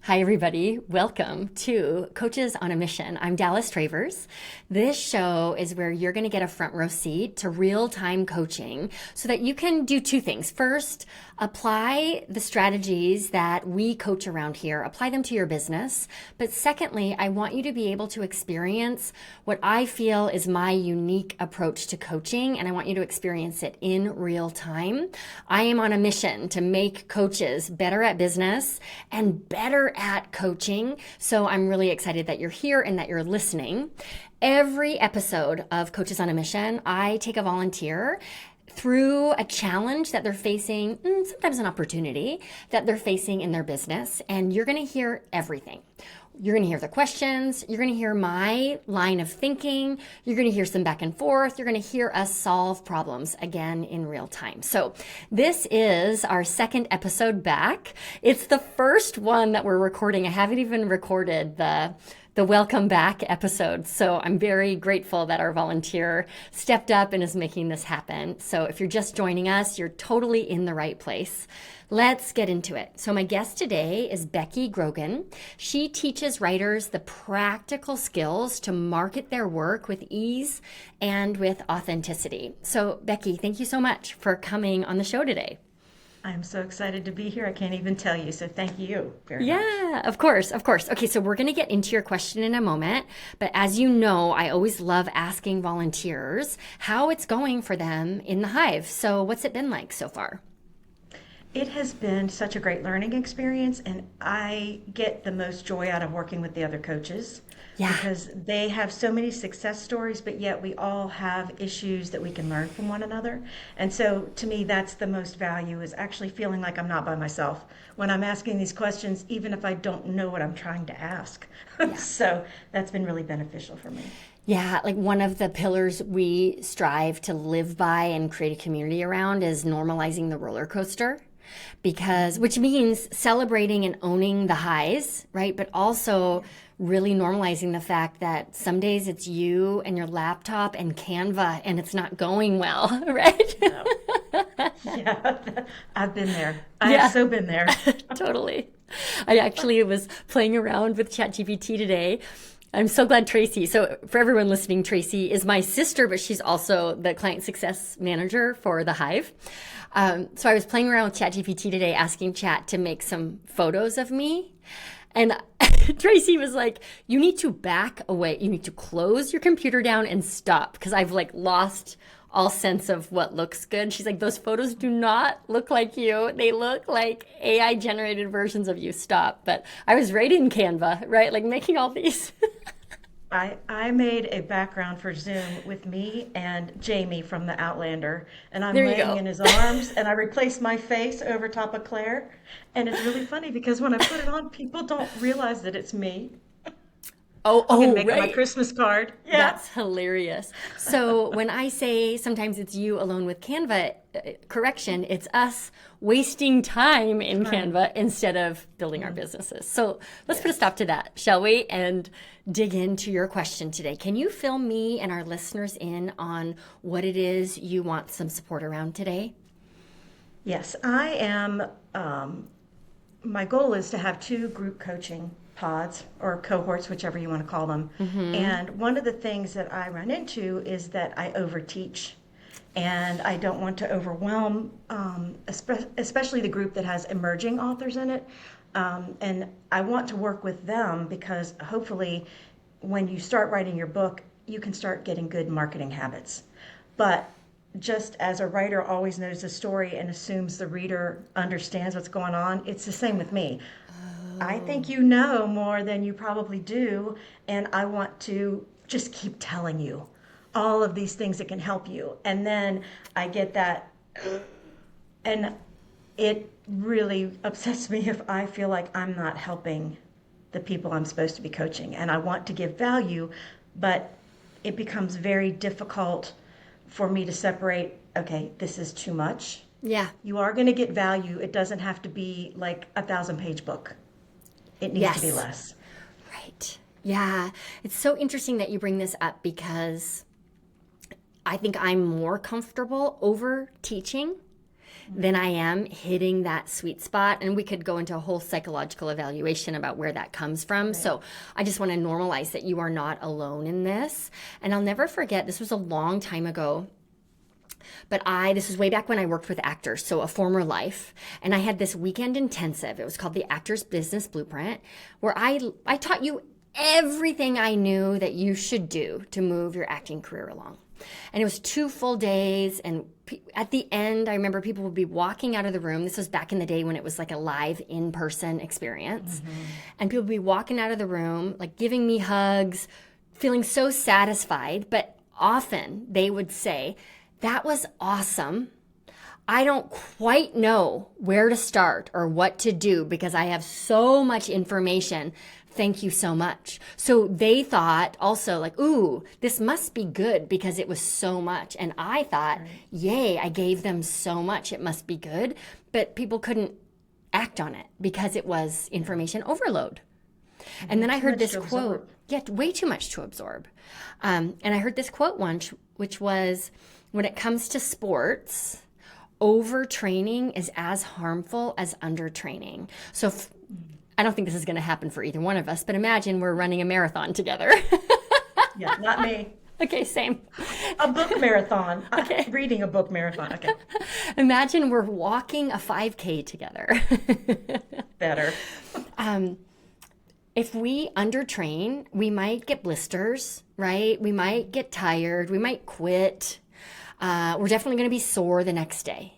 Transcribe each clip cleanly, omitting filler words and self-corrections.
Hi, everybody. Welcome to Coaches on a Mission. I'm Dallas Travers. This show is where you're going to get a front row seat to real-time coaching so that you can do two things. First, apply the strategies that we coach around here, apply them to your business. But secondly, I want you to be able to experience what I feel is my unique approach to coaching, and I want you to experience it in real time. I am on a mission to make coaches better at business and better at coaching. So I'm really excited that you're here and that you're listening. Every episode of Coaches on a Mission, I take a volunteer through a challenge that they're facing, sometimes an opportunity that they're facing in their business. And you're going to hear everything. You're going to hear the questions. You're going to hear my line of thinking. You're going to hear some back and forth. You're going to hear us solve problems again in real time. So this is our second episode back. It's the first one that we're recording. I haven't even recorded the welcome back episode. So I'm very grateful that our volunteer stepped up and is making this happen. So if you're just joining us, you're totally in the right place. Let's get into it. So my guest today is Becky Grogan. She teaches writers the practical skills to market their work with ease and with authenticity. So Becky, thank you so much for coming on the show today. I'm so excited to be here. I can't even tell you. So thank you very much. Yeah, of course, of course. Okay, so we're going to get into your question in a moment. But as you know, I always love asking volunteers how it's going for them in the Hive. So what's it been like so far? It has been such a great learning experience, and I get the most joy out of working with the other coaches. Yeah. Because they have so many success stories, but yet we all have issues that we can learn from one another. And so to me, that's the most value, is actually feeling like I'm not by myself when I'm asking these questions, even if I don't know what I'm trying to ask. Yeah. So that's been really beneficial for me. Yeah, like one of the pillars we strive to live by and create a community around is normalizing the roller coaster. Which means celebrating and owning the highs, right? But also really normalizing the fact that some days it's you and your laptop and Canva and it's not going well, right? Yeah, I've been there. I have so been there. Totally. I actually was playing around with ChatGPT today. I'm so glad Tracy, so for everyone listening, Tracy is my sister, but she's also the client success manager for the Hive. So I was playing around with ChatGPT today, asking Chat to make some photos of me. And Tracy was like, you need to back away. You need to close your computer down and stop, because I've lost all sense of what looks good. She's like, those photos do not look like you. They look like AI generated versions of you. Stop. But I was right in Canva, right? Making all these. I made a background for Zoom with me and Jamie from the Outlander, and I'm There you laying go. in his arms, and I replaced my face over top of Claire. And it's really funny because when I put it on, people don't realize that it's me. I'm gonna make it my Right. Christmas card. Yeah. That's hilarious. So when I say sometimes it's you alone with Canva, correction, it's us wasting time in Canva instead of building our businesses. So let's put a stop to that, shall we? And dig into your question today. Can you fill me and our listeners in on what it is you want some support around today? Yes, I am. My goal is to have 2 group coaching pods or cohorts, whichever you want to call them. And one of the things that I run into is that I overteach, and I don't want to overwhelm, especially the group that has emerging authors in it. And I want to work with them because hopefully when you start writing your book, you can start getting good marketing habits. But just as a writer always knows the story and assumes the reader understands what's going on, it's the same with me. I think you know more than you probably do, and I want to just keep telling you all of these things that can help you. And then I get that, and it really upsets me if I feel like I'm not helping the people I'm supposed to be coaching. And I want to give value, but it becomes very difficult for me to separate, okay, this is too much. Yeah. You are going to get value. It doesn't have to be like a 1,000-page book. It needs to be less. Right. Yeah. It's so interesting that you bring this up because I think I'm more comfortable over teaching than I am hitting that sweet spot. And we could go into a whole psychological evaluation about where that comes from. Right. So I just want to normalize that you are not alone in this. And I'll never forget, this was a long time ago. But this was way back when I worked with actors, so a former life. And I had this weekend intensive. It was called the Actor's Business Blueprint, where I taught you everything I knew that you should do to move your acting career along. And it was 2 full days. And at the end, I remember people would be walking out of the room. This was back in the day when it was like a live in-person experience. Mm-hmm. And people would be walking out of the room, like giving me hugs, feeling so satisfied. But often they would say, "That was awesome. I don't quite know where to start or what to do because I have so much information. Thank you so much." So they thought also like, ooh, this must be good because it was so much. And I thought, right. Yay, I gave them so much. It must be good. But people couldn't act on it because it was information overload. And then I heard this quote. Yeah, way too much to absorb. And I heard this quote once, which was, when it comes to sports, overtraining is as harmful as undertraining. So I don't think this is going to happen for either one of us, but imagine we're running a marathon together. Yeah, not me. Okay, same. A book marathon. Okay. Reading a book marathon. Okay. Imagine we're walking a 5K together. Better. If we undertrain, we might get blisters, right? We might get tired. We might quit. We're definitely going to be sore the next day.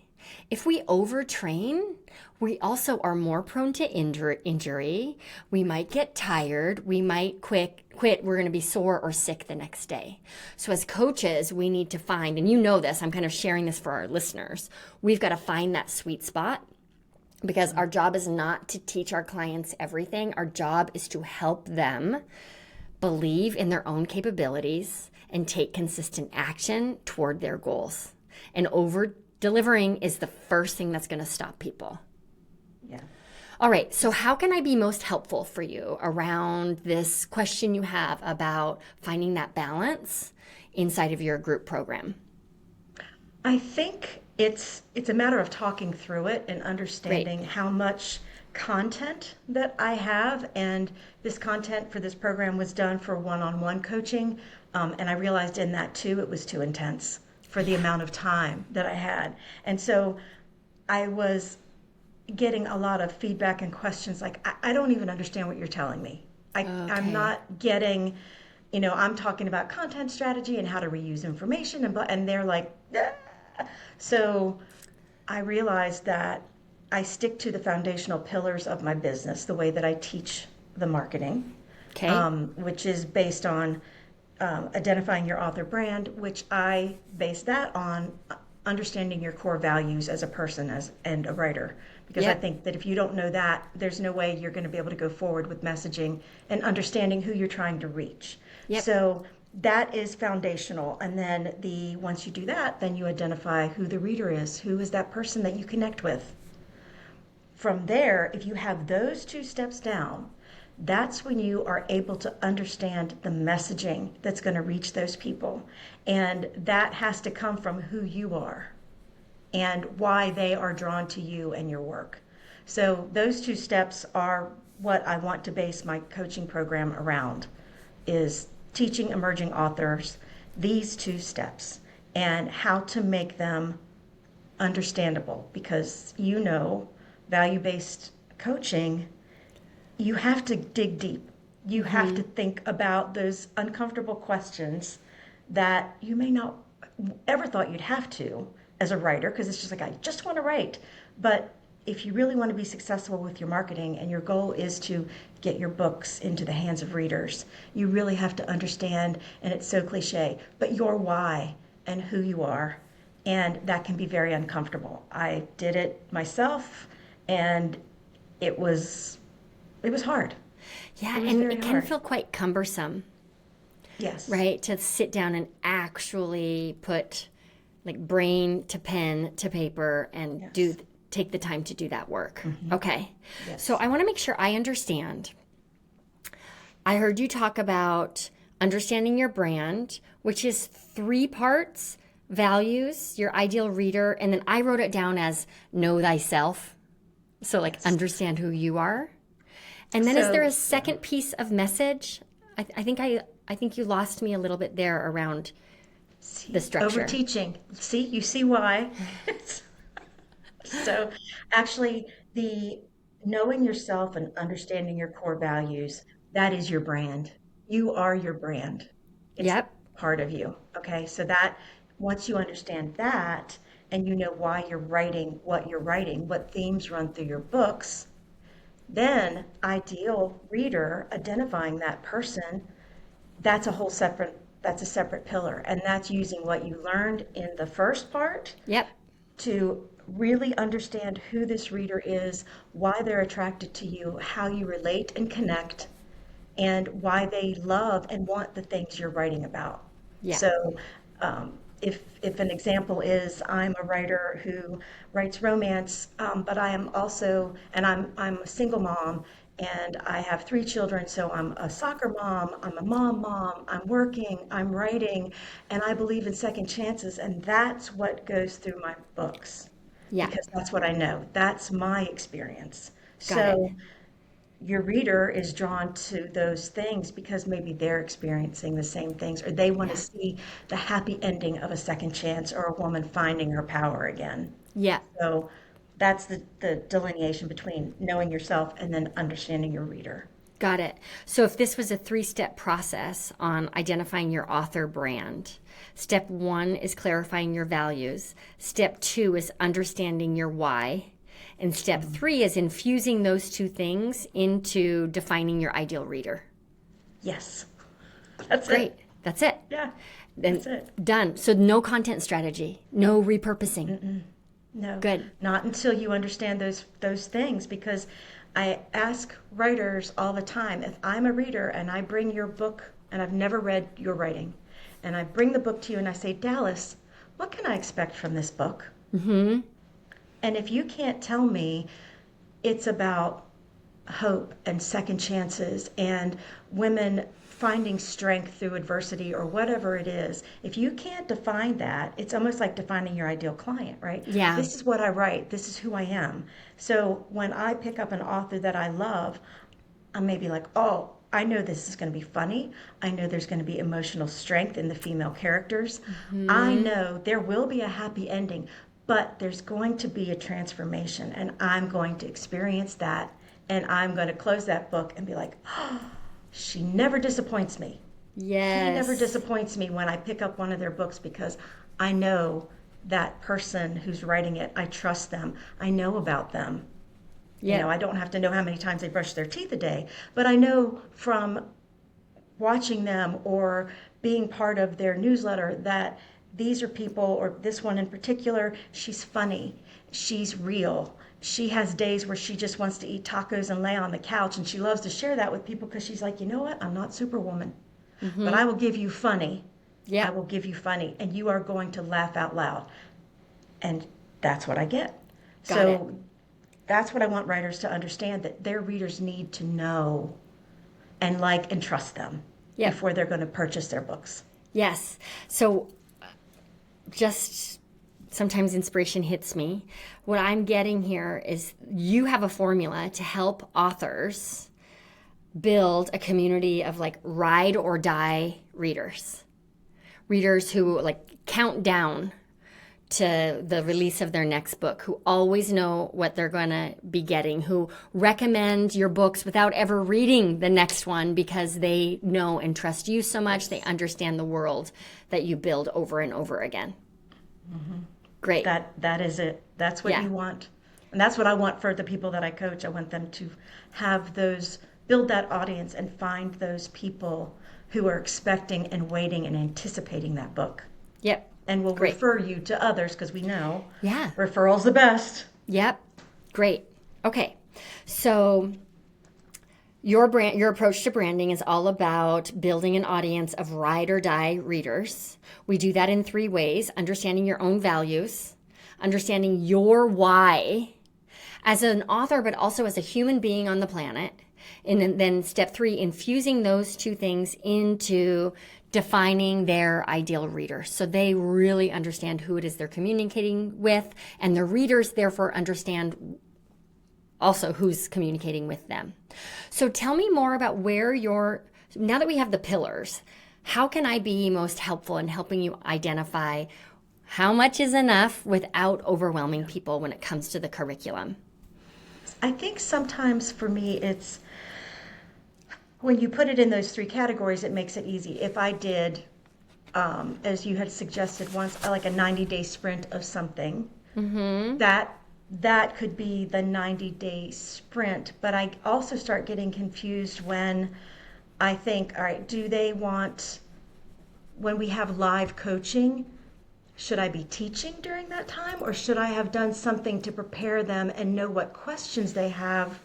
If we overtrain, we also are more prone to injury. We might get tired. We might quit. We're going to be sore or sick the next day. So as coaches, we need to find, and you know this, I'm kind of sharing this for our listeners, we've got to find that sweet spot, because our job is not to teach our clients everything. Our job is to help them believe in their own capabilities and take consistent action toward their goals. And over-delivering is the first thing that's going to stop people. Yeah. All right, so how can I be most helpful for you around this question you have about finding that balance inside of your group program? I think it's a matter of talking through it and understanding Great. How much content that I have, and this content for this program was done for one-on-one coaching, and I realized in that too it was too intense for the amount of time that I had. And so I was getting a lot of feedback and questions like, I don't even understand what you're telling me. I'm not getting, I'm talking about content strategy and how to reuse information, and they're like, ah. So I realized that I stick to the foundational pillars of my business, the way that I teach the marketing, which is based on identifying your author brand, which I base that on understanding your core values as a person and a writer. Because I think that if you don't know that, there's no way you're going to be able to go forward with messaging and understanding who you're trying to reach. Yep. So that is foundational. And then once you do that, then you identify who the reader is. Who is that person that you connect with? From there, if you have those 2 steps down, that's when you are able to understand the messaging that's going to reach those people. And that has to come from who you are and why they are drawn to you and your work. So those 2 steps are what I want to base my coaching program around, is teaching emerging authors these 2 steps and how to make them understandable. Because value-based coaching, you have to dig deep. You have to think about those uncomfortable questions that you may not ever thought you'd have to as a writer, because it's just like, I just want to write. But if you really want to be successful with your marketing and your goal is to get your books into the hands of readers, you really have to understand, and it's so cliche, but your why and who you are. And that can be very uncomfortable. I did it myself, and it was hard. Yeah, and it can feel quite cumbersome. Yes. Right? To sit down and actually put like brain to pen to paper and take the time to do that work. Mm-hmm. Okay. Yes. So I want to make sure I understand. I heard you talk about understanding your brand, which is 3 parts: values, your ideal reader, and then I wrote it down as know thyself. So like understand who you are. And then is there a second piece of message? I think you lost me a little bit there around the structure. Overteaching. See, you see why. So actually, the knowing yourself and understanding your core values, that is your brand. You are your brand. It's Yep. part of you. Okay. So that once you understand that and you know why you're writing, what themes run through your books, then ideal reader, identifying that person, that's a separate pillar. And that's using what you learned in the first part Yep. to really understand who this reader is, why they're attracted to you, how you relate and connect, and why they love and want the things you're writing about. Yeah. So, if an example is I'm a writer who writes romance, but I am also, and I'm a single mom, and I have 3 children, so I'm a soccer mom, I'm a mom, I'm working, I'm writing, and I believe in second chances, and that's what goes through my books Yeah. because that's what I know. That's my experience. Got it. So your reader is drawn to those things because maybe they're experiencing the same things or they want to Yeah. see the happy ending of a second chance or a woman finding her power again. Yeah. So that's the delineation between knowing yourself and then understanding your reader. Got it. So if this was a 3-step process on identifying your author brand, step 1 is clarifying your values. Step 2 is understanding your why. And step 3 is infusing those 2 things into defining your ideal reader. Yes. That's Great. it. That's it. Yeah. Then That's it. done. So no content strategy, no repurposing. No. Good. Not until you understand those things because I ask writers all the time, if I'm a reader and I bring your book and I've never read your writing, and I bring the book to you and I say, Dallas, what can I expect from this book? Mm-hmm. And if you can't tell me it's about hope and second chances and women finding strength through adversity or whatever it is, if you can't define that, it's almost like defining your ideal client, right? Yeah. This is what I write, this is who I am. So when I pick up an author that I love, I may be like, oh, I know this is going to be funny. I know there's going to be emotional strength in the female characters. I know there will be a happy ending, but there's going to be a transformation, and I'm going to experience that. And I'm going to close that book and be like, oh, she never disappoints me. He never Yes. disappoints me when I pick up one of their books because I know that person who's writing it. I trust them. I know about them. You know, Yeah. I don't have to know how many times they brush their teeth a day, but I know from watching them or being part of their newsletter that these are people, or this one in particular, she's funny, she's real. She has days where she just wants to eat tacos and lay on the couch, and she loves to share that with people because she's like, you know what? I'm not Superwoman, but I will give you funny. I Yeah. will give you funny, and you are going to laugh out loud. And that's what I get. Got So that's what I want writers to understand, that their readers need to know and like and trust them Yep. before they're going to purchase their books. Yes. So just sometimes inspiration hits me. What I'm getting here is you have a formula to help authors build a community of like ride or die readers. Readers who like count down to the release of their next book, who always know what they're going to be getting, who recommend your books without ever reading the next one because they know and trust you so much. They understand the world that you build over and over again. Great. That is it. That's what Yeah. you want. And that's what I want for the people that I coach. I want them to have those, build that audience and find those people who are expecting and waiting and anticipating that book. Yep. And will Great. refer you to others because we know Yeah. referral's the best. Yep. Great. Okay. So your approach to branding is all about building an audience of ride or die readers. We do that in 3 ways: understanding your own values, understanding your why as an author, but also as a human being on the planet. And then step 3, infusing those 2 things into defining their ideal reader. So they really understand who it is they're communicating with, and the readers therefore understand also who's communicating with them. So tell me more about now that we have the pillars, how can I be most helpful in helping you identify how much is enough without overwhelming people when it comes to the curriculum? I think sometimes for me, it's when you put it in those three categories, it makes it easy. If I did, as you had suggested once, like a 90-day sprint of something, that could be the 90-day sprint. But I also start getting confused when I think, all right, do they want, when we have live coaching, should I be teaching during that time, or should I have done something to prepare them and know what questions they have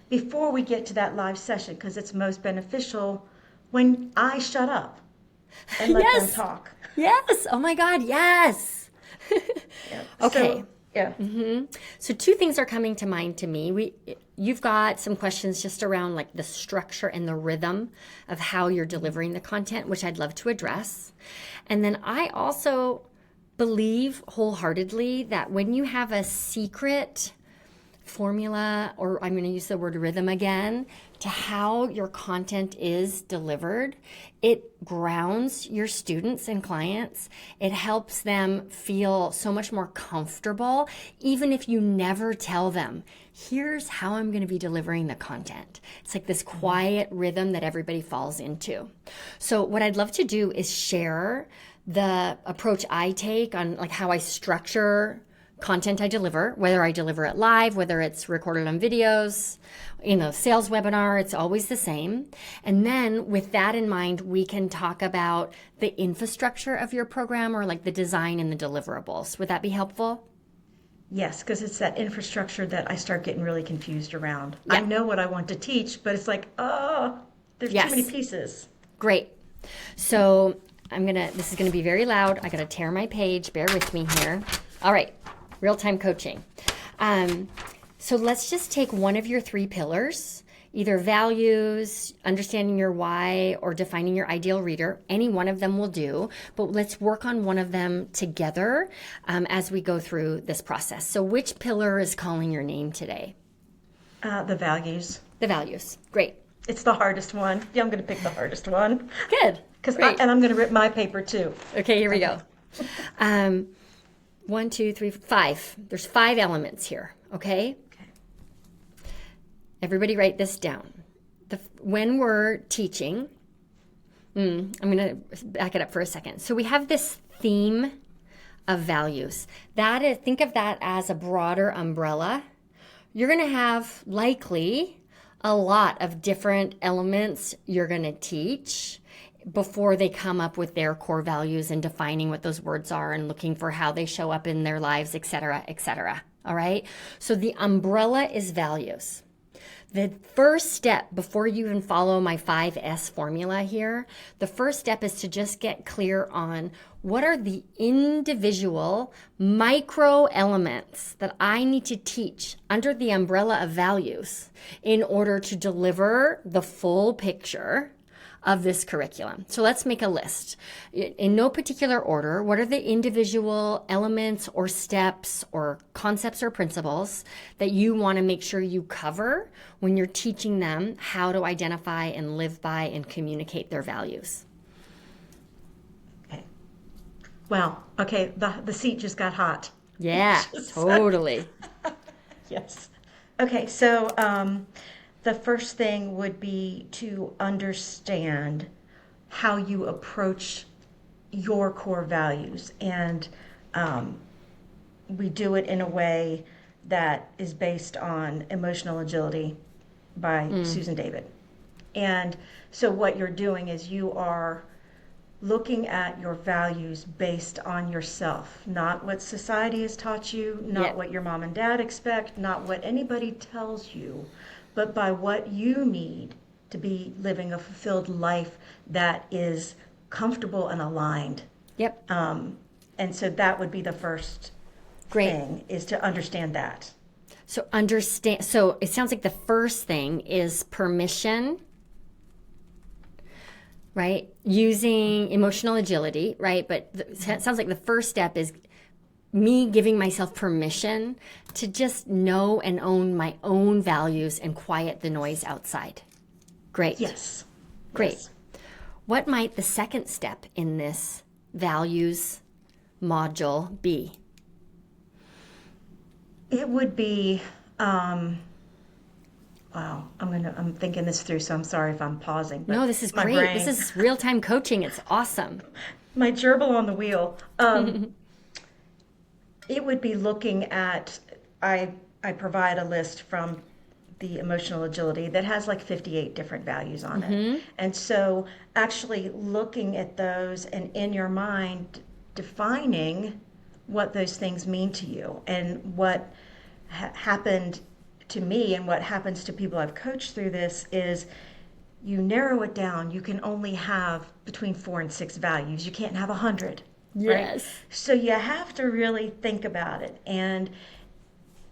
before we get to that live session? Because it's most beneficial when I shut up and let them talk. Yes. Oh my God. Yes. Yeah. Okay. So, So two things are coming to mind to me. You've got some questions just around like the structure and the rhythm of how you're delivering the content, which I'd love to address. And then I also believe wholeheartedly that when you have a secret formula, or I'm going to use the word rhythm again, to how your content is delivered, it grounds your students and clients. It helps them feel so much more comfortable, even if you never tell them, here's how I'm going to be delivering the content. It's like this quiet rhythm that everybody falls into. So what I'd love to do is share the approach I take on like how I structure content I deliver, whether I deliver it live, whether it's recorded on videos, sales webinar, it's always the same. And then with that in mind, we can talk about the infrastructure of your program, or like the design and the deliverables. Would that be helpful? yes, because it's that infrastructure that I start getting really confused around. Yeah. I know what I want to teach, but it's like, there's too many pieces. Great. So this is gonna be very loud. I gotta tear my page. Bear with me here. All right, real-time coaching. So let's just take one of your three pillars, either values, understanding your why, or defining your ideal reader. Any one of them will do, but let's work on one of them together as we go through this process. So which pillar is calling your name today? The values. The values. Great. It's the hardest one. Yeah, I'm going to pick the hardest one. Good. And I'm going to rip my paper too. Okay, here we go. 1, 2, 3, 5. There's 5 elements here, okay? Everybody write this down. When we're teaching, I'm going to back it up for a second. So we have this theme of values. Think of that as a broader umbrella. You're going to have likely a lot of different elements you're going to teach before they come up with their core values and defining what those words are and looking for how they show up in their lives, et cetera, et cetera. All right? So the umbrella is values. The first step before you even follow my 5S formula here, the first step is to just get clear on what are the individual micro elements that I need to teach under the umbrella of values in order to deliver the full picture of this curriculum. So let's make a list. In no particular order, what are the individual elements or steps or concepts or principles that you want to make sure you cover when you're teaching them how to identify and live by and communicate their values? Okay. Wow. Okay. The seat just got hot. Yeah, totally. Yes. Okay. So, the first thing would be to understand how you approach your core values. And we do it in a way that is based on Emotional Agility by Susan David. And so what you're doing is you are looking at your values based on yourself, not what society has taught you, not what your mom and dad expect, not what anybody tells you, but by what you need to be living a fulfilled life that is comfortable and aligned. Yep. And so that would be the first thing, is to understand that. So it sounds like the first thing is permission. right? Using emotional agility, right? But it sounds like the first step is me giving myself permission to just know and own my own values and quiet the noise outside. Great. Yes. Great. Yes. What might the second step in this values module be? It would be, wow, I'm thinking this through, so I'm sorry if I'm pausing. But No, this is my great. brain, This is real-time coaching. It's awesome. my gerbil on the wheel. It would be looking at, I provide a list from the emotional agility that has like 58 different values on it. And so actually looking at those and in your mind defining what those things mean to you and what happened to me and what happens to people I've coached through this is you narrow it down. You can only have between 4 and 6 values. You can't have 100. Yes. Right? So you have to really think about it and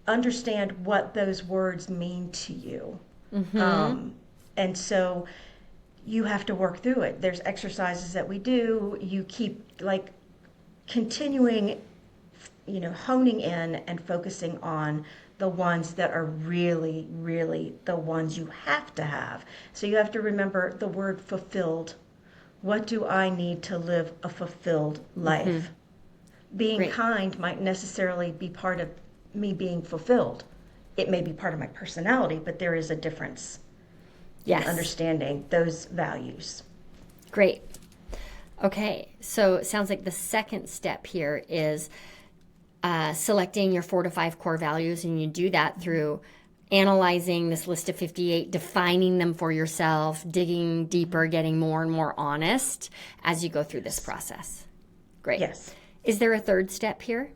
understand what those words mean to you. And so you have to work through it. There's exercises that we do. You keep like continuing, honing in and focusing on the ones that are really, really the ones you have to have. So you have to remember the word fulfilled. What do I need to live a fulfilled life? Being Great. kind might necessarily be part of me being fulfilled. It may be part of my personality, but there is a difference in understanding those values. Great. Okay, so it sounds like the second step here is selecting your 4 to 5 core values, and you do that through analyzing this list of 58, defining them for yourself, digging deeper, getting more and more honest as you go through this process. Great. Yes. Is there a third step here?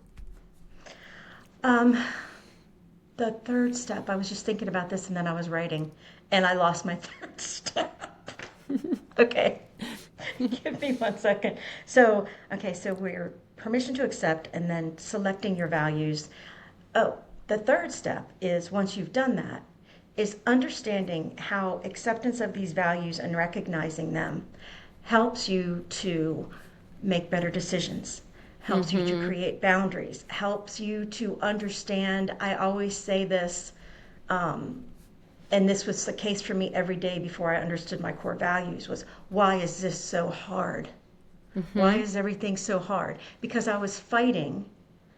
The third step, I was just thinking about this and then I was writing and I lost my third step. Okay. Give me 1 second. So we're permission to accept and then selecting your values. Oh, the third step is once you've done that, is understanding how acceptance of these values and recognizing them helps you to make better decisions, helps you to create boundaries, helps you to understand. I always say this, and this was the case for me every day before I understood my core values, was why is this so hard? Why is everything so hard? Because I was fighting.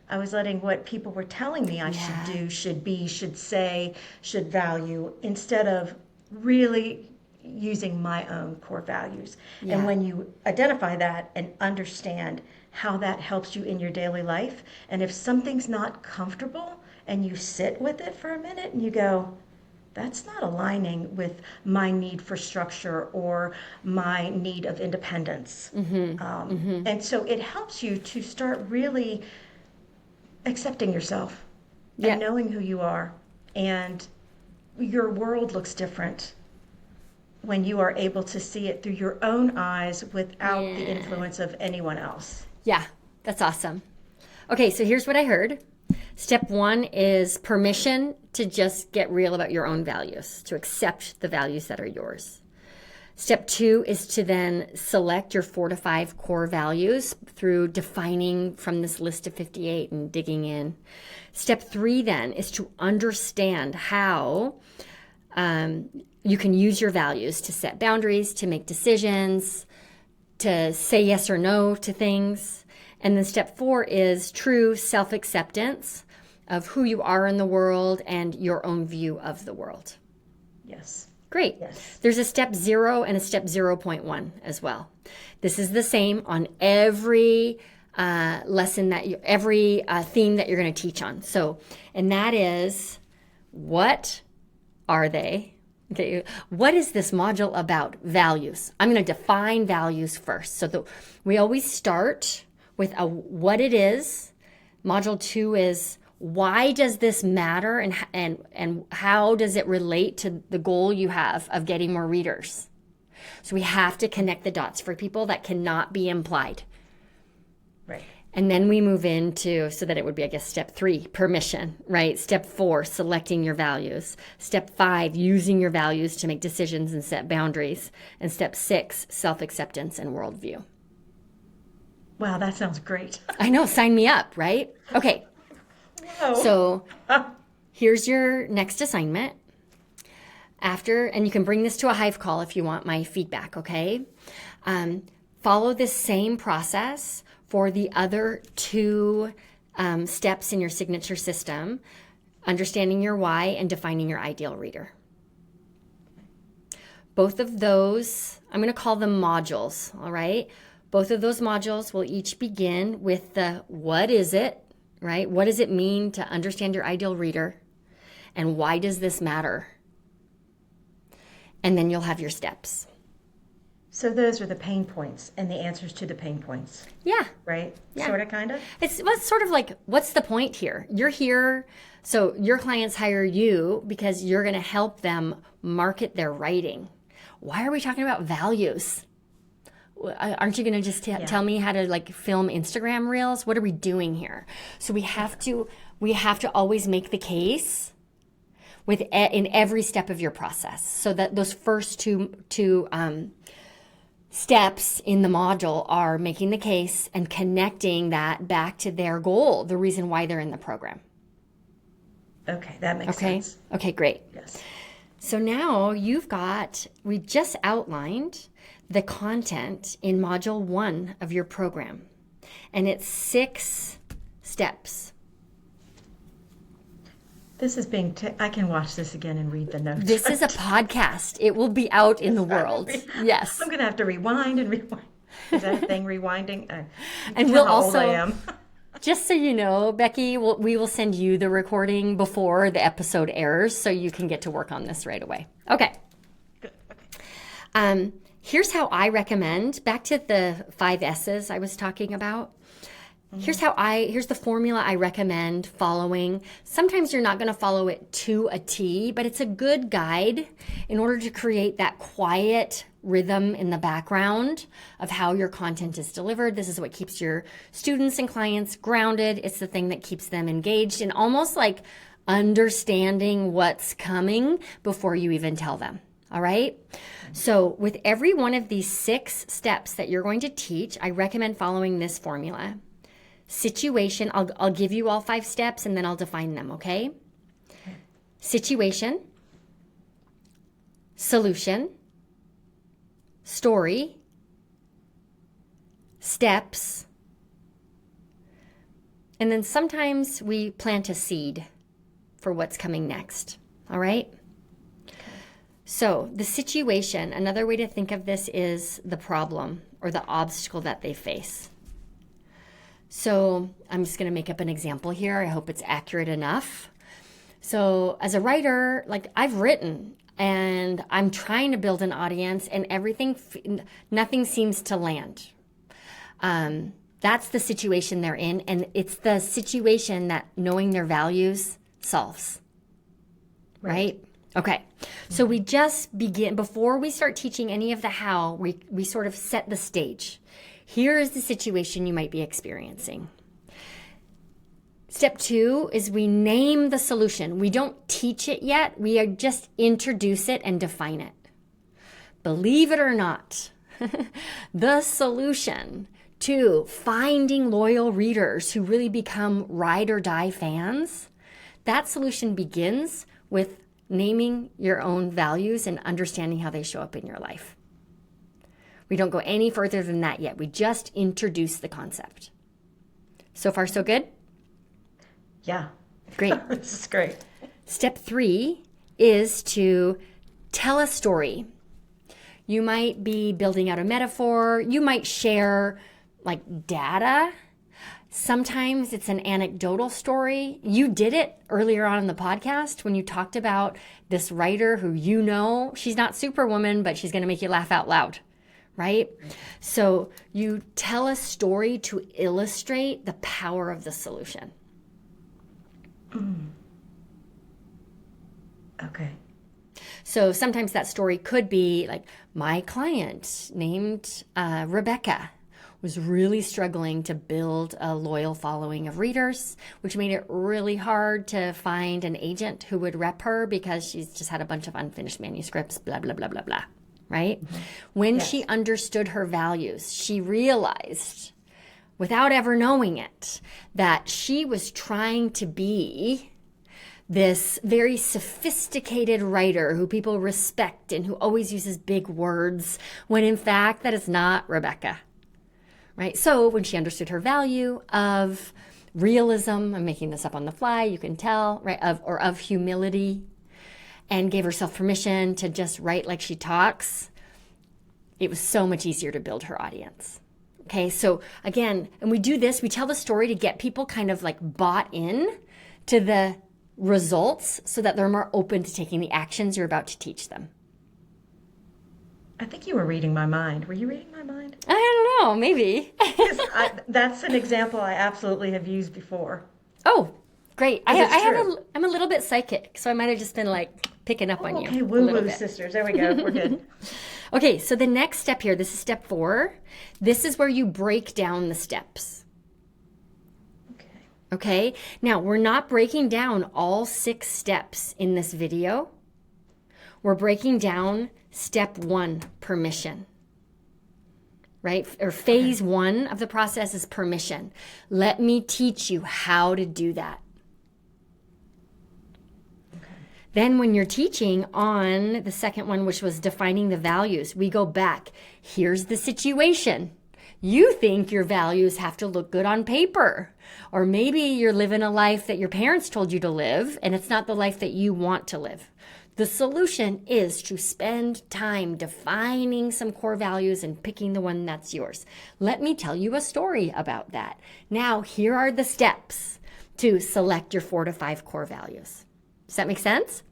I was letting what people were telling me I should do, should be, should say, should value, instead of really using my own core values. Yeah. And when you identify that and understand how that helps you in your daily life, and if something's not comfortable and you sit with it for a minute and you go, that's not aligning with my need for structure or my need of independence. And so it helps you to start really accepting yourself and knowing who you are. And your world looks different when you are able to see it through your own eyes without the influence of anyone else. Yeah, that's awesome. Okay, so here's what I heard. Step 1 is permission to just get real about your own values, to accept the values that are yours. Step 2 is to then select your 4 to 5 core values through defining from this list of 58 and digging in. Step 3 then is to understand how you can use your values to set boundaries, to make decisions, to say yes or no to things. And then step 4 is true self-acceptance of who you are in the world and your own view of the world. Yes. Great. Yes. There's a step 0 and a step 0.1 as well. This is the same on every lesson every theme that you're going to teach on. So, and that is, what are they? Okay. What is this module about? Values. I'm going to define values first. So we always start with what it is. Module 2 is, why does this matter and how does it relate to the goal you have of getting more readers? So we have to connect the dots for people. That cannot be implied. Right. And then we move into, so that it would be, I guess, step 3, permission, right? Step 4, selecting your values. Step 5, using your values to make decisions and set boundaries. And step 6, self-acceptance and worldview. Wow, that sounds great. I know, sign me up, right? Okay, Whoa. so here's your next assignment. And you can bring this to a Hive call if you want my feedback, okay? Follow this same process for the other 2 steps in your signature system, understanding your why and defining your ideal reader. Both of those, I'm going to call them modules, all right? Both of those modules will each begin with the what is it, right? What does it mean to understand your ideal reader? And why does this matter? And then you'll have your steps. So those are the pain points and the answers to the pain points. Yeah. Right? Yeah. Sort of, kind of? It's sort of like, what's the point here? You're here, so your clients hire you because you're going to help them market their writing. Why are we talking about values? Aren't you going to just tell me how to like film Instagram reels? What are we doing here? So we have to always make the case in every step of your process, so that those first two steps in the module are making the case and connecting that back to their goal, the reason why they're in the program. Okay, that makes sense. Okay, great. Yes. So now we just outlined the content in module 1 of your program, and it's 6 steps. This is I can watch this again and read the notes. This is a podcast. It will be out in the world. Yes. I'm going to have to rewind and rewind. Is that a thing, rewinding? And we'll how old I also, am. just so you know, Becky, we will send you the recording before the episode airs, so you can get to work on this right away. Okay. Good. Okay. Here's how I recommend, back to the 5 S's I was talking about. Here's the formula I recommend following. Sometimes you're not going to follow it to a T, but it's a good guide in order to create that quiet rhythm in the background of how your content is delivered. This is what keeps your students and clients grounded. It's the thing that keeps them engaged and almost like understanding what's coming before you even tell them. All right? So with every one of these 6 steps that you're going to teach, I recommend following this formula. Situation, I'll give you all 5 steps and then I'll define them, okay? Situation, solution, story, steps, and then sometimes we plant a seed for what's coming next, all right? So the situation, another way to think of this is the problem or the obstacle that they face. So I'm just going to make up an example here. I hope it's accurate enough. So as a writer, like I've written and I'm trying to build an audience and nothing seems to land. That's the situation they're in. And it's the situation that knowing their values solves. Right? Okay. So we just begin, before we start teaching any of the how, we sort of set the stage. Here is the situation you might be experiencing. Step 2 is we name the solution. We don't teach it yet. We just introduce it and define it. Believe it or not, the solution to finding loyal readers who really become ride or die fans, that solution begins with naming your own values and understanding how they show up in your life. We don't go any further than that yet. We just introduce the concept. So far, so good? Yeah. Great. This is great. Step 3 is to tell a story. You might be building out a metaphor. You might share like data. Sometimes it's an anecdotal story. You did it earlier on in the podcast when you talked about this writer who she's not Superwoman, but she's going to make you laugh out loud. Right? So you tell a story to illustrate the power of the solution. Okay. So sometimes that story could be like, my client named Rebecca was really struggling to build a loyal following of readers, which made it really hard to find an agent who would rep her because she's just had a bunch of unfinished manuscripts, blah, blah, blah, blah, blah, right? Mm-hmm. When she understood her values, she realized, without ever knowing it, that she was trying to be this very sophisticated writer who people respect and who always uses big words, when in fact that is not Rebecca, right? So when she understood her value of realism, I'm making this up on the fly, you can tell, right, of humility, and gave herself permission to just write like she talks, it was so much easier to build her audience. Okay, so again, and we do this, we tell the story to get people kind of like bought in to the results so that they're more open to taking the actions you're about to teach them. I think you were reading my mind. Were you reading my mind? I don't know, maybe. That's an example I absolutely have used before. Oh, great. I'm a little bit psychic, so I might have just been like picking up on you. Okay, woo-woo sisters. There we go. We're good. Okay, so the next step here, this is step 4. This is where you break down the steps. Okay, now we're not breaking down all 6 steps in this video. We're breaking down step 1, permission, right? Or phase 1 of the process is permission. Let me teach you how to do that. Okay. Then when you're teaching on the second one, which was defining the values, we go back. Here's the situation. You think your values have to look good on paper. Or maybe you're living a life that your parents told you to live, and it's not the life that you want to live. The solution is to spend time defining some core values and picking the one that's yours. Let me tell you a story about that. Now, here are the steps to select your 4 to 5 core values. Does that make sense?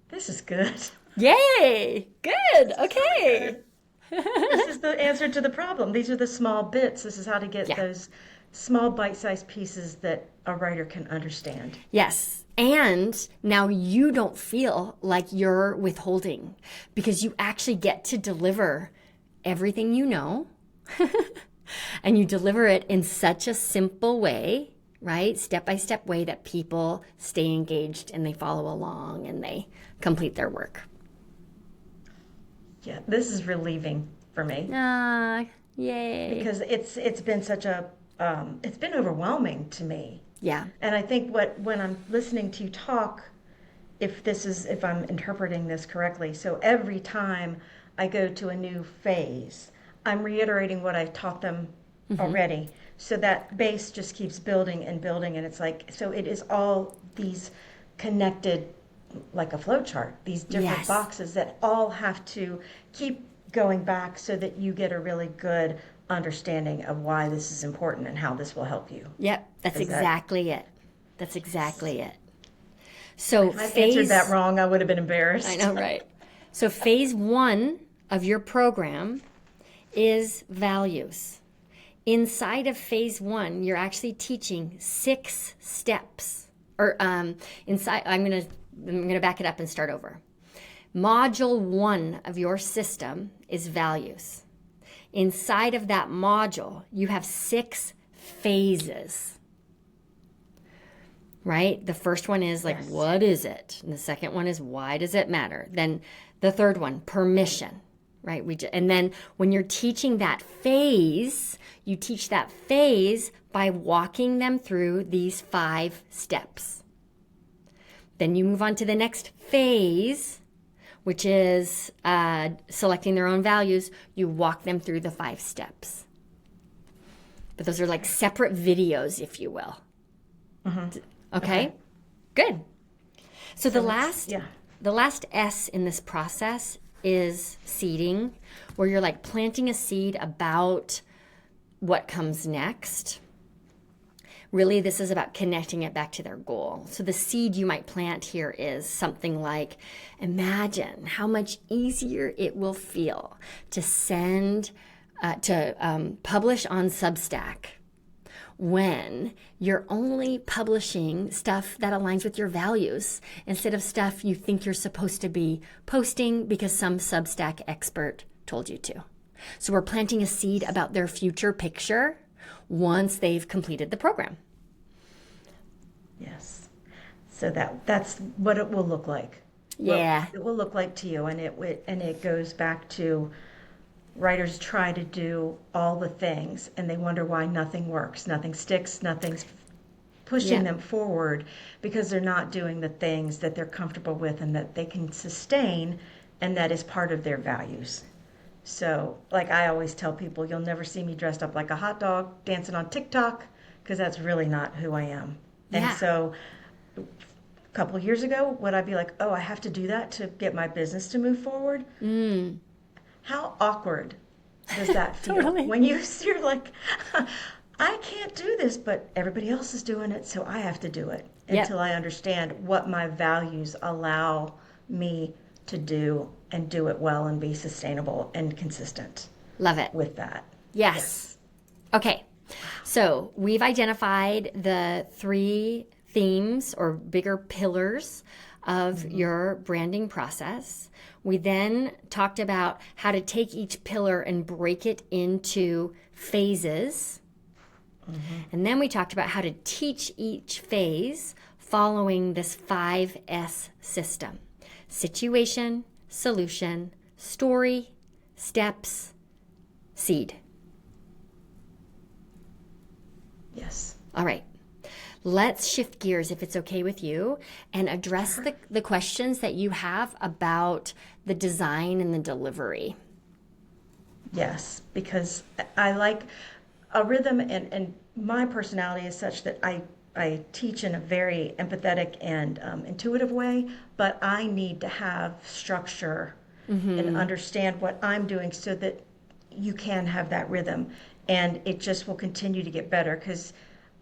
This is good. Yay! Good. Okay. This is the answer to the problem. These are the small bits. This is how to get those small bite-sized pieces that a writer can understand. Yes. And now you don't feel like you're withholding because you actually get to deliver everything you know and you deliver it in such a simple way, right? Step-by-step way that people stay engaged and they follow along and they complete their work. Yeah, this is relieving for me. Yay. Because it's been such a, it's been overwhelming to me. Yeah. And I think when I'm listening to you talk, if I'm interpreting this correctly, so every time I go to a new phase, I'm reiterating what I've taught them already. So that base just keeps building and building. And it's like, so it is all these connected, like a flow chart, these different boxes that all have to keep going back so that you get a really good understanding of why this is important and how this will help you. Yep, that's exactly it. That's exactly it. So if I answered that wrong, I would have been embarrassed. I know, right? So phase 1 of your program is values. Inside of phase 1, you're actually teaching 6 steps. Or inside, I'm gonna back it up and start over. Module 1 of your system is values. Inside of that module, you have 6 phases, right? The first one is like, what is it? And the second one is, why does it matter? Then the third one, permission, right? And then when you're teaching that phase, you teach that phase by walking them through these 5 steps. Then you move on to the next phase, which is selecting their own values. You walk them through the 5 steps. But those are like separate videos, if you will. Okay? Good. So the last S in this process is seeding, where you're like planting a seed about what comes next. Really, this is about connecting it back to their goal. So the seed you might plant here is something like, imagine how much easier it will feel to publish on Substack when you're only publishing stuff that aligns with your values instead of stuff you think you're supposed to be posting because some Substack expert told you to. So we're planting a seed about their future picture once they've completed the program. Yes. So that's what it will look like. Yeah. What it will look like to you, and it goes back to writers try to do all the things, and they wonder why nothing works, nothing sticks, nothing's pushing them forward, because they're not doing the things that they're comfortable with and that they can sustain, and that is part of their values. So, like I always tell people, you'll never see me dressed up like a hot dog dancing on TikTok, because that's really not who I am. Yeah. And so a couple of years ago, would I be like, oh, I have to do that to get my business to move forward? How awkward does that feel? Totally. When you're like, I can't do this, but everybody else is doing it, so I have to do it until I understand what my values allow me to do and do it well and be sustainable and consistent. Love it. With that. Yes. Okay. So we've identified the 3 themes or bigger pillars of your branding process. We then talked about how to take each pillar and break it into phases. And then we talked about how to teach each phase following this 5S system: situation, solution, story, steps, seed. Yes. All right. Let's shift gears, if it's okay with you, and address the questions that you have about the design and the delivery. Yes, because I like a rhythm, and my personality is such that I teach in a very empathetic and intuitive way, but I need to have structure and understand what I'm doing so that you can have that rhythm, and it just will continue to get better, because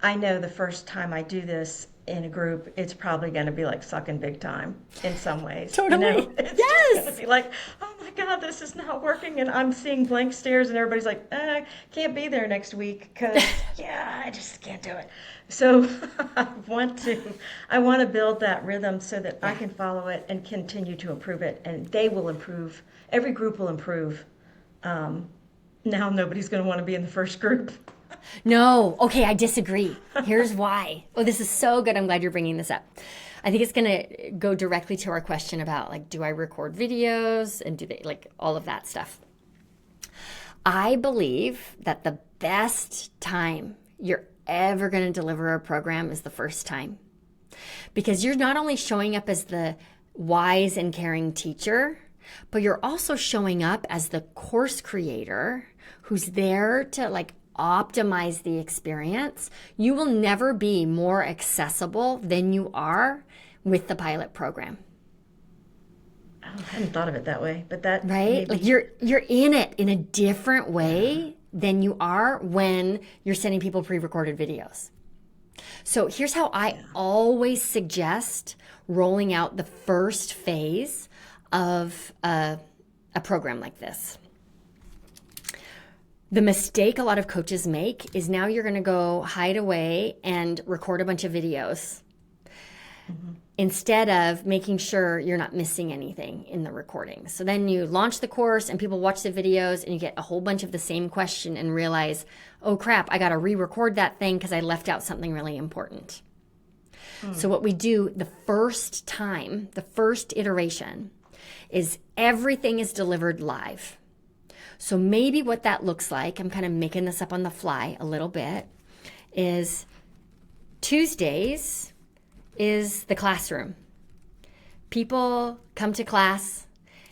I know the first time I do this in a group, it's probably going to be like sucking big time in some ways. Totally. You know? It's just going to be like, oh my God, this is not working. And I'm seeing blank stares and everybody's like, I can't be there next week because, I just can't do it. So I want to build that rhythm so that I can follow it and continue to improve it. And they will improve. Every group will improve. Now nobody's going to want to be in the first group. No. Okay, I disagree. Here's why. Oh, this is so good. I'm glad you're bringing this up. I think it's going to go directly to our question about, like, do I record videos and do they, like, all of that stuff. I believe that the best time you're ever going to deliver a program is the first time. Because you're not only showing up as the wise and caring teacher, but you're also showing up as the course creator who's there to, like, optimize the experience. You will never be more accessible than you are with the pilot program. Oh, I hadn't thought of it that way, but that right, like you're in it in a different way than you are when you're sending people pre-recorded videos. So here's how I always suggest rolling out the first phase of a program like this. The mistake a lot of coaches make is now you're going to go hide away and record a bunch of videos instead of making sure you're not missing anything in the recording. So then you launch the course and people watch the videos and you get a whole bunch of the same question and realize, oh crap, I got to re-record that thing because I left out something really important. So what we do the first time, the first iteration, is everything is delivered live. So maybe what that looks like, I'm kind of making this up on the fly a little bit, is Tuesdays is the classroom. People come to class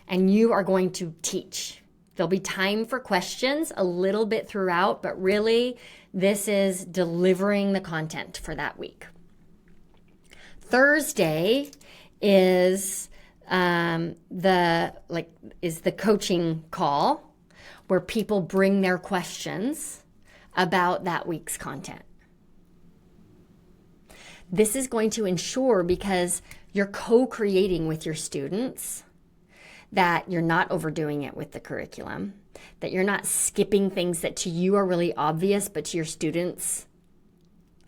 and you are going to teach. There'll be time for questions a little bit throughout, but really this is delivering the content for that week. Thursday is the coaching call, where people bring their questions about that week's content. This is going to ensure, because you're co-creating with your students, that you're not overdoing it with the curriculum, that you're not skipping things that to you are really obvious, but to your students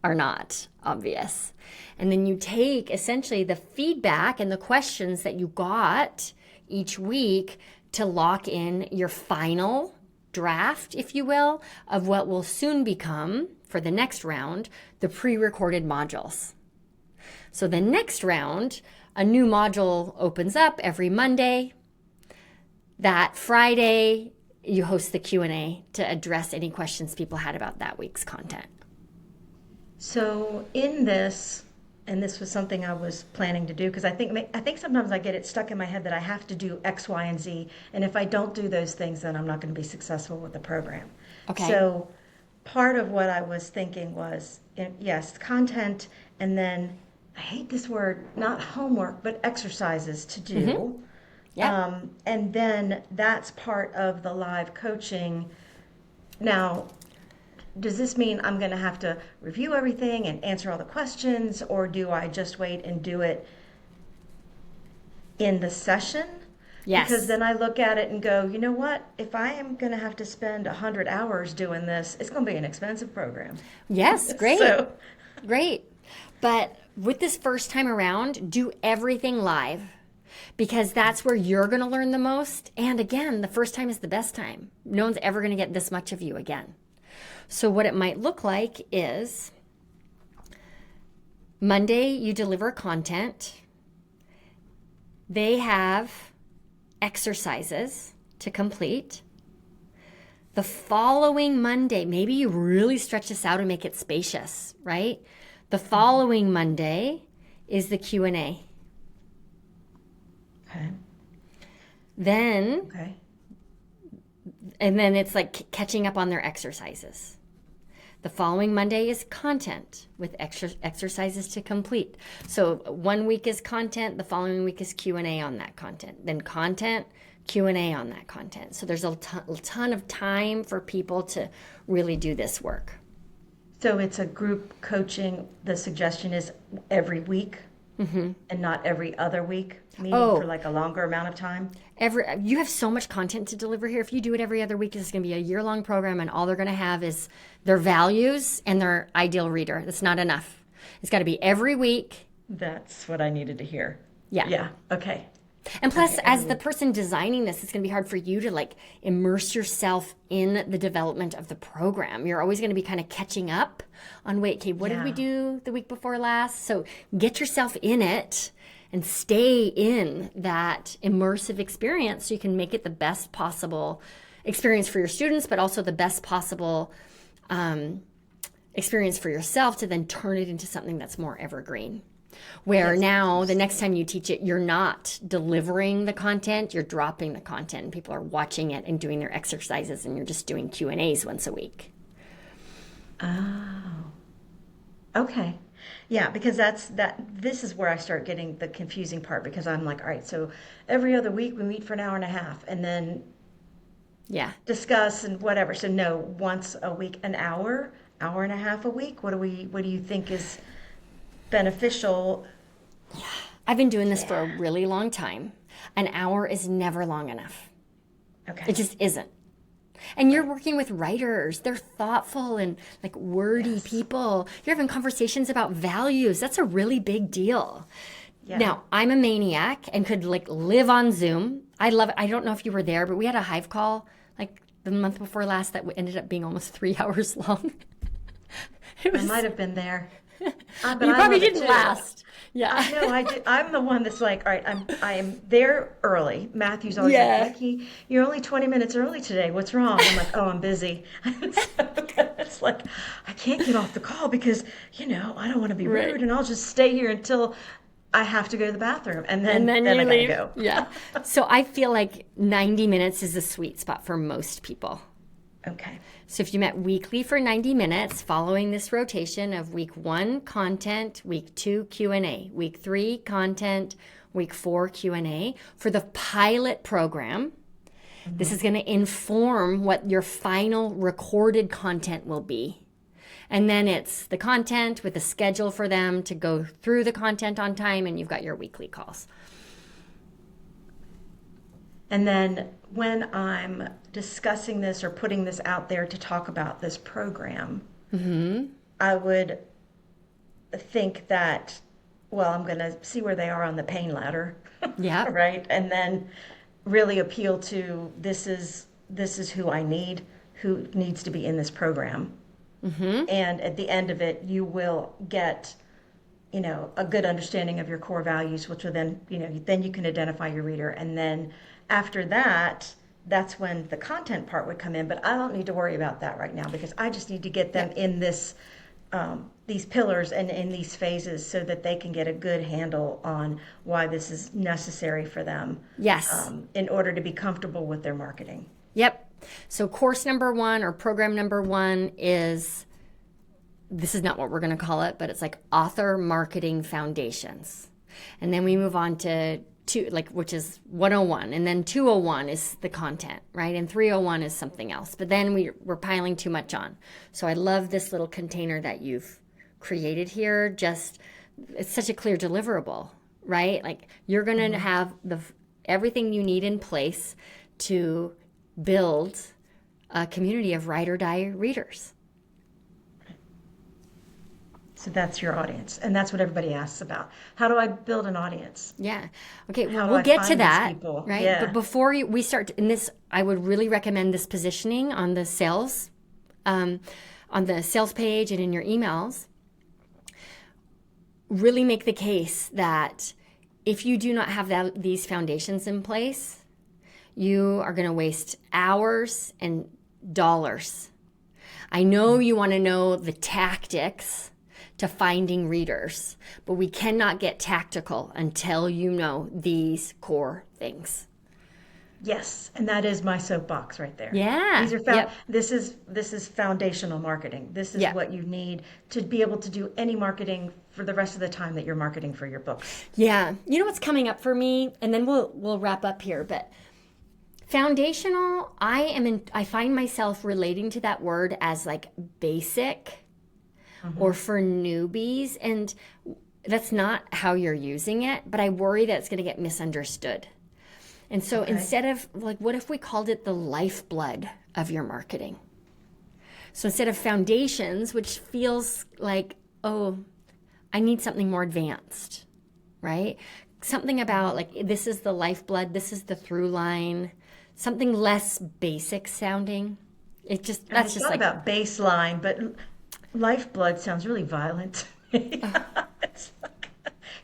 are not obvious. And then you take essentially the feedback and the questions that you got each week to lock in your final draft, if you will, of what will soon become, for the next round, the pre-recorded modules. So the next round, a new module opens up every Monday. That Friday, you host the Q&A to address any questions people had about that week's content. So in this, and this was something I was planning to do, because I think sometimes I get it stuck in my head that I have to do X, Y, and Z, and if I don't do those things, then I'm not going to be successful with the program. Okay. So part of what I was thinking was, yes, content, and then, I hate this word, not homework, but exercises to do. Mm-hmm. Yeah. And then that's part of the live coaching. Now, does this mean I'm going to have to review everything and answer all the questions, or do I just wait and do it in the session? Yes. Because then I look at it and go, you know what? If I am going to have to spend 100 hours doing this, it's going to be an expensive program. Yes, great. So, great. But with this first time around, do everything live, because that's where you're going to learn the most. And again, the first time is the best time. No one's ever going to get this much of you again. So what it might look like is Monday, you deliver content. They have exercises to complete. The following Monday, maybe you really stretch this out and make it spacious, right? The following Monday is the Q&A. okay. Then, Okay. and then it's like catching up on their exercises. The following Monday is content with exercises to complete. So 1 week is content, the following week is Q&A on that content. Then content, Q&A on that content. So there's a ton of time for people to really do this work. So it's a group coaching. The suggestion is every week, and not every other week, meaning for like a longer amount of time. You have so much content to deliver here. If you do it every other week, it's going to be a year-long program, and all they're going to have is their values and their ideal reader. That's not enough. It's got to be every week. That's what I needed to hear. Yeah. Yeah. Okay. And plus, as the person designing this, it's going to be hard for you to like immerse yourself in the development of the program. You're always going to be kind of catching up on, wait, okay, what did we do the week before last? So get yourself in it and stay in that immersive experience so you can make it the best possible experience for your students, but also the best possible experience for yourself to then turn it into something that's more evergreen. Where now, the next time you teach it, you're not delivering the content, you're dropping the content, and people are watching it and doing their exercises, and you're just doing Q&As once a week. Oh. Okay. Yeah, because this is where I start getting the confusing part, because I'm like, all right, so every other week we meet for an hour and a half and then discuss and whatever. So no, once a week, an hour and a half a week. What do you think is beneficial? I've been doing this for a really long time. An hour is never long enough. Okay. It just isn't. And you're working with writers. They're thoughtful and like wordy people. You're having conversations about values. That's a really big deal. Yeah. Now, I'm a maniac and could like live on Zoom. I love it. I don't know if you were there, but we had a Hive call like the month before last that ended up being almost 3 hours long. I might have been there. But you probably didn't last. Yeah. I know. I'm the one that's like, all right, I am there early. Matthew's always like, Becky, you're only 20 minutes early today. What's wrong? I'm like, oh, I'm busy. It's like, I can't get off the call because, I don't want to be rude, and I'll just stay here until I have to go to the bathroom, and then I gotta go. Yeah. So I feel like 90 minutes is a sweet spot for most people. Okay. So if you met weekly for 90 minutes, following this rotation of week 1, content, week 2, Q&A, week 3, content, week 4, Q&A, for the pilot program, this is going to inform what your final recorded content will be. And then it's the content with a schedule for them to go through the content on time, and you've got your weekly calls. And then when I'm discussing this or putting this out there to talk about this program, I would think that, well, I'm going to see where they are on the pain ladder. Yeah. Right? And then really appeal to, this is this is who I need, who needs to be in this program. And at the end of it, you will get, a good understanding of your core values, which will then, then you can identify your reader. And then after that, that's when the content part would come in. But I don't need to worry about that right now because I just need to get them in this, these pillars and in these phases so that they can get a good handle on why this is necessary for them. Yes. In order to be comfortable with their marketing. Yep. So course number 1 or program number 1 is, this is not what we're going to call it, but it's like author marketing foundations. And then we move on to which is 101. And then 201 is the content, right? And 301 is something else. But then we're piling too much on. So I love this little container that you've created here. It's such a clear deliverable, right? Like you're going to have everything you need in place to build a community of ride or die readers. So that's your audience. And that's what everybody asks about. How do I build an audience? Yeah. Okay. How We'll do I get to find that. these people? Right. Yeah. But before we start in this, I would really recommend this positioning on the sales, on the sales page and in your emails. Really make the case that if you do not have these foundations in place, you are going to waste hours and dollars. I know you want to know the tactics to finding readers, but we cannot get tactical until you know these core things. Yes, and that is my soapbox right there. Yeah. These are This is foundational marketing. This is what you need to be able to do any marketing for the rest of the time that you're marketing for your books. Yeah. You know what's coming up for me, and then we'll wrap up here, but foundational, I find myself relating to that word as like basic or for newbies, and that's not how you're using it, but I worry that it's going to get misunderstood. And so instead of what if we called it the lifeblood of your marketing? So instead of foundations, which feels like, oh, I need something more advanced, right? Something about like, this is the lifeblood, this is the through line, something less basic sounding. That's just like about baseline, but lifeblood sounds really violent. It's like,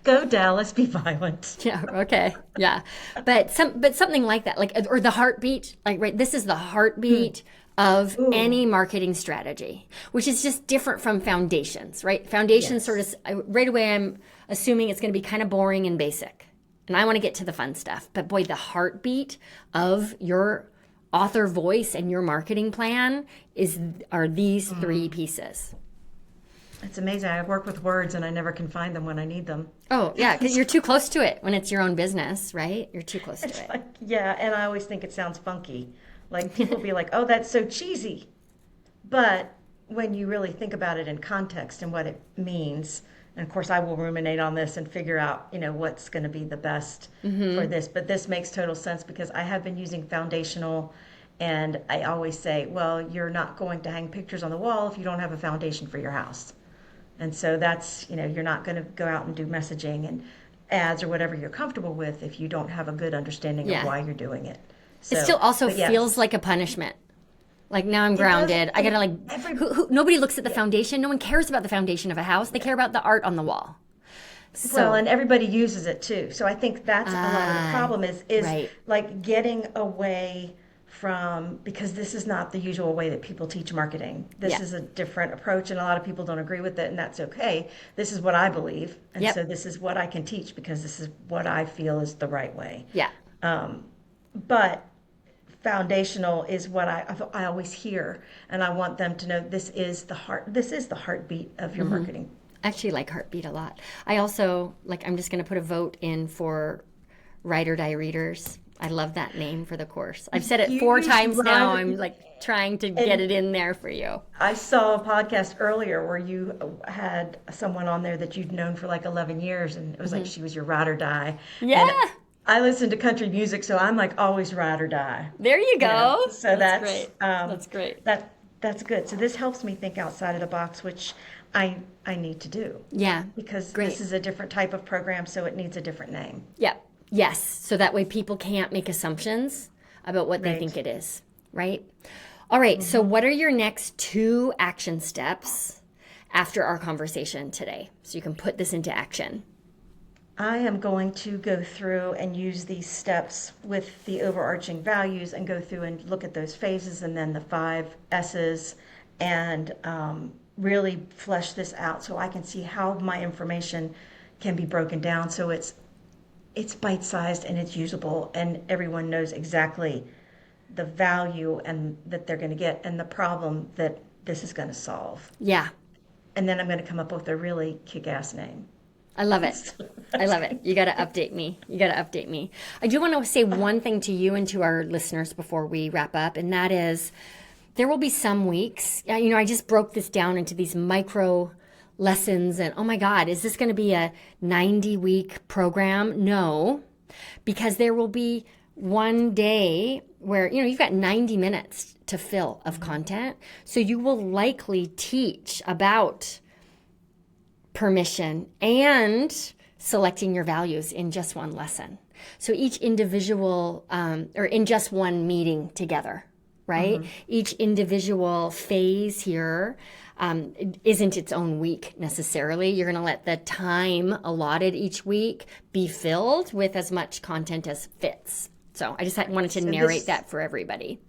go Dallas, be violent. Yeah. Okay. Yeah. But something like that, like, or the heartbeat, like, right. This is the heartbeat of any marketing strategy, which is just different from foundations, right? Foundations sort of right away. I'm assuming it's going to be kind of boring and basic, and I want to get to the fun stuff. But boy, the heartbeat of your author voice and your marketing plan are these 3 pieces. It's amazing. I work with words and I never can find them when I need them. Oh, yeah, because you're too close to it when it's your own business, right? You're too close to it. Like, yeah, and I always think it sounds funky. Like people be like, oh, that's so cheesy. But when you really think about it in context and what it means, and of course I will ruminate on this and figure out, what's going to be the best for this. But this makes total sense because I have been using foundational, and I always say, well, you're not going to hang pictures on the wall if you don't have a foundation for your house. And so that's, you're not going to go out and do messaging and ads or whatever you're comfortable with if you don't have a good understanding of why you're doing it. So, it still also feels like a punishment. Like, now I'm grounded. I gotta nobody looks at the foundation. No one cares about the foundation of a house. They care about the art on the wall. And everybody uses it too. So I think that's a lot of the problem is like getting away from, because this is not the usual way that people teach marketing. This is a different approach, and a lot of people don't agree with it, and that's okay. This is what I believe, and so this is what I can teach because this is what I feel is the right way. Yeah. But foundational is what I always hear, and I want them to know this is the heartbeat of your marketing. I actually like heartbeat a lot. I also I'm just going to put a vote in for Ride or Die Readers. I love that name for the course. I've said it 4 times now. I'm trying to get it in there for you. I saw a podcast earlier where you had someone on there that you'd known for 11 years, and it was like she was your ride or die. Yeah. And I listen to country music, so I'm always ride or die. There you go. So that's great. That's great. That's good. So this helps me think outside of the box, which I need to do. Yeah. Because this is a different type of program, so it needs a different name. Yeah. Yes. So that way people can't make assumptions about what they think it is. right? All right, so what are your next 2 action steps after our conversation today? So you can put this into action. I am going to go through and use these steps with the overarching values and go through and look at those phases and then the 5 S's and really flesh this out so I can see how my information can be broken down so it's bite-sized and it's usable and everyone knows exactly the value and that they're going to get and the problem that this is going to solve. Yeah. And then I'm going to come up with a really kick-ass name. I love it. I love it. You got to update me. I do want to say one thing to you and to our listeners before we wrap up, and that is there will be some weeks, I just broke this down into these micro lessons and, oh my God, is this going to be a 90-week program? No, because there will be one day where, you've got 90 minutes to fill of content. So you will likely teach about permission and selecting your values in just one lesson. So each individual, or in just one meeting together, right? Each individual phase here isn't its own week necessarily. You're going to let the time allotted each week be filled with as much content as fits. So I just wanted to narrate that for everybody.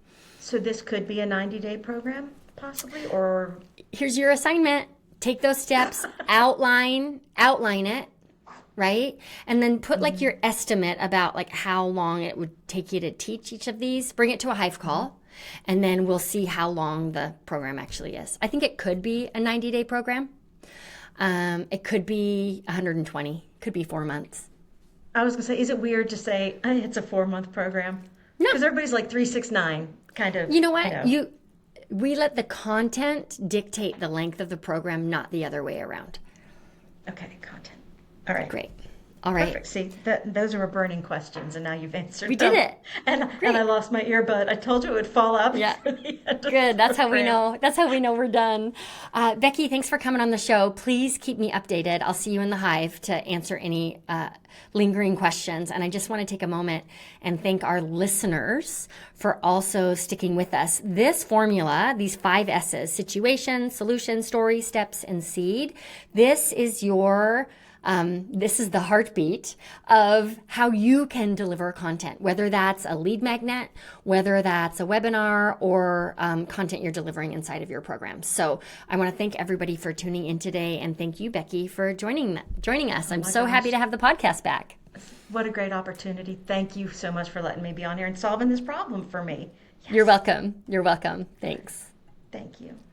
So this could be a 90-day program, possibly, or? Here's your assignment. Take those steps, outline it, right? And then put like your estimate about like how long it would take you to teach each of these. Bring it to a Hive call, and then we'll see how long the program actually is. I think it could be a 90-day program. It could be 120, could be 4 months. I was going to say, is it weird to say it's a 4-month program? No. Because everybody's like 369, kind of. You know what? We let the content dictate the length of the program, not the other way around. Okay, content. All right. Great. All right. Perfect. See, those were burning questions, and now you've answered We them. did it. And I lost my earbud. I told you it would fall out. Yeah. before the end of Good. the That's how we program. know. That's how we know we're done. Becky, thanks for coming on the show. Please keep me updated. I'll see you in the Hive to answer any lingering questions. And I just want to take a moment and thank our listeners for also sticking with us. This formula, these 5 S's, situation, solution, story, steps, and seed, this is the heartbeat of how you can deliver content, whether that's a lead magnet, whether that's a webinar, or content you're delivering inside of your program. So I want to thank everybody for tuning in today, and thank you, Becky, for joining us. I'm so happy to have the podcast back. What a great opportunity. Thank you so much for letting me be on here and solving this problem for me. Yes. You're welcome. Thanks. Thank you.